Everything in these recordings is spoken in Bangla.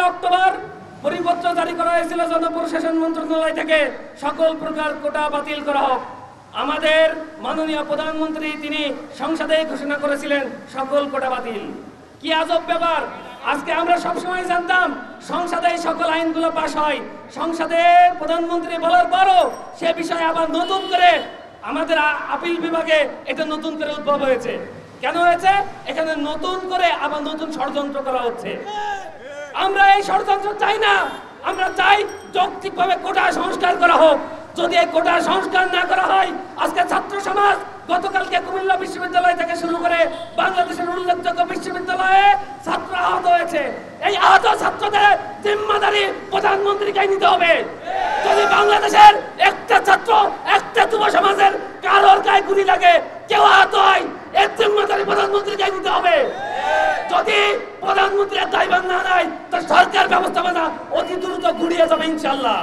অক্টোবর পরিপত্র জারি করা হয়েছিল জনপ্রশাসন মন্ত্রণালয় থেকে সকল প্রকার কোটা বাতিল করা হোক। আমাদের মাননীয় প্রধানমন্ত্রী তিনি সংসদে ঘোষণা করেছিলেন সকল কোটা বাতিল। কি আজব ব্যাপার! আজকে আমরা সবসময় জানতাম সংসদে সকল আইনগুলো পাশ হয়, সংসদে প্রধানমন্ত্রী বলার পরও সে বিষয়ে আবার নতুন করে আমাদের আপিল বিভাগে এটা নতুন করে উদ্ভব হয়েছে। কেন হয়েছে? এখানে নতুন করে আবার নতুন ষড়যন্ত্র করা হচ্ছে। আমরা এই ষড়যন্ত্র চাই না, আমরা চাই যৌক্তিকভাবে কোটা সংস্কার করা হোক। যদি এই কোটা সংস্কার না করা হয়, আজকে ছাত্র সমাজ গতকালকে কুমিল্লা বিশ্ববিদ্যালয় থেকে শুরু করে বাংলাদেশের উল্লেখযোগ্য বিশ্ববিদ্যালয়ে ছাত্র আহত হয়েছে। এই আহত ছাত্রদের জিম্মাদারি প্রধানমন্ত্রীকে নিতে হবে। যদি বাংলাদেশের একটা ছাত্র, একটা যুব সমাজের কারোর গায়ে গুলি লাগে, কেউ আহত হয়, এর জিম্মাদারি প্রধানমন্ত্রীকে নিতে হবে। যদি প্রধানমন্ত্রীর দায়ভার না নেয়, তো সরকার ব্যবস্থাপনা অতি দ্রুত ঘুরিয়ে যাবে ইনশাআল্লাহ।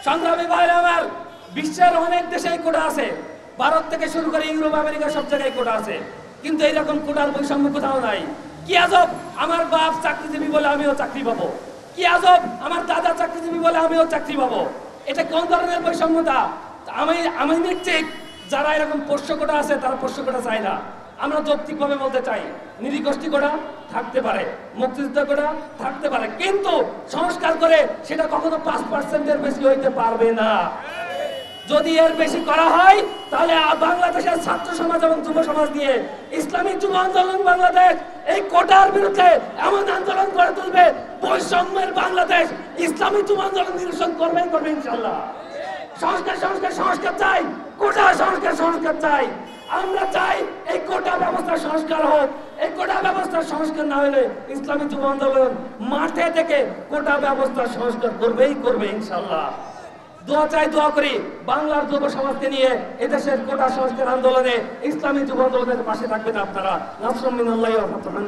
সংগ্রামী ভাইরা আমার, বিশ্বের অনেক দেশে কোটা আছে, ভারত থেকে শুরু করে ইউরোপ আমেরিকা সব জায়গায় কোটা আছে, কিন্তু এইরকম কোটার বৈষম্য কোথাও নাই। কি আজব! আমার বাপ চাকরিজীবী বলে আমিও চাকরি পাবো, কি আজব! আমার দাদা চাকরিজীবী বলে আমিও চাকরি পাবো। এটা কোন ধরনের বৈষম্যতা? আমি নিশ্চিত যারা এরকম পোষ্য কোটা আছে তারা পোষ্য কোটা চায় না। আমরা যৌক্তিকভাবে বলতে চাই, নৃগোষ্ঠী কোটা থাকতে পারে, মুক্তিযুদ্ধ কোটা থাকতে পারে, কিন্তু সংস্কার করে সেটা কখনো 5%-এর বেশি হইতে পারবে না। যদি এর বেশি করা হয়, তাহলে বাংলাদেশের ছাত্র সমাজ এবং যুব সমাজ নিয়ে ইসলামী যুব আন্দোলন বাংলাদেশ এই কোটার বিরুদ্ধে এমন আন্দোলন গড়ে তুলবে, বৈষম্যের বাংলাদেশ ইসলামী যুব আন্দোলন নিরসন করবে ইনশাআল্লাহ। সংস্কার সংস্কার সংস্কার চাই, কোটা সংস্কার চাই। আমরা চাই এই কোটা ব্যবস্থা সংস্কার হোক। এই কোটা ব্যবস্থা সংস্কার না হলে ইসলামী যুব আন্দোলন মাঠে থেকে কোটা ব্যবস্থা সংস্কার করবে ইনশাআল্লাহ। দোয়া চাই, দোয়া করি বাংলার যুব সমাজকে নিয়ে এদেশের কোটা সংস্কার আন্দোলনে ইসলামী যুব আন্দোলনের পাশে থাকবেন আপনারা। নাসরুম মিনাল্লাহি ওয়া ফাতহুন।